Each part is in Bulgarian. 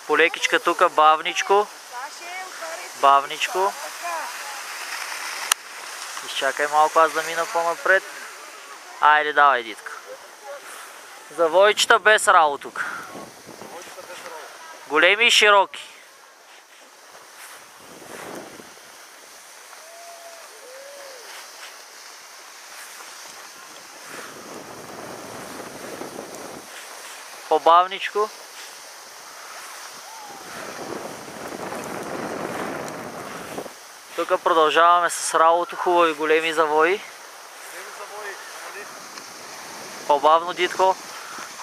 Полекичка тук, бавничко. Бавничко. Изчакай малко аз да мина по-напред. Айде, давай, Дитка. Завойчета без рало тук. Големи и широки. По-бавничко. Тук продължаваме с ралото, хубави големи завои. По-бавно, Дитко.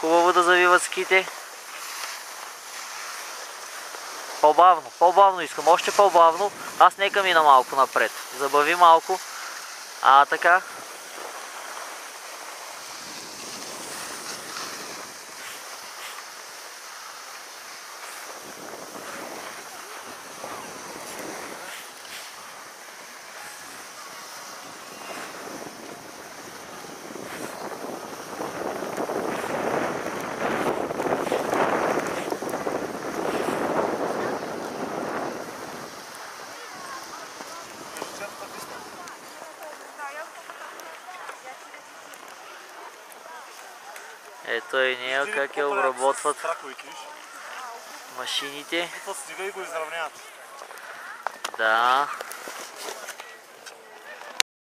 Хубаво да завиват ските. По-бавно, по-бавно искам, още по-бавно. Аз нека мина малко напред. Забави малко. Така. Ето и нея как я обработват машините. Да.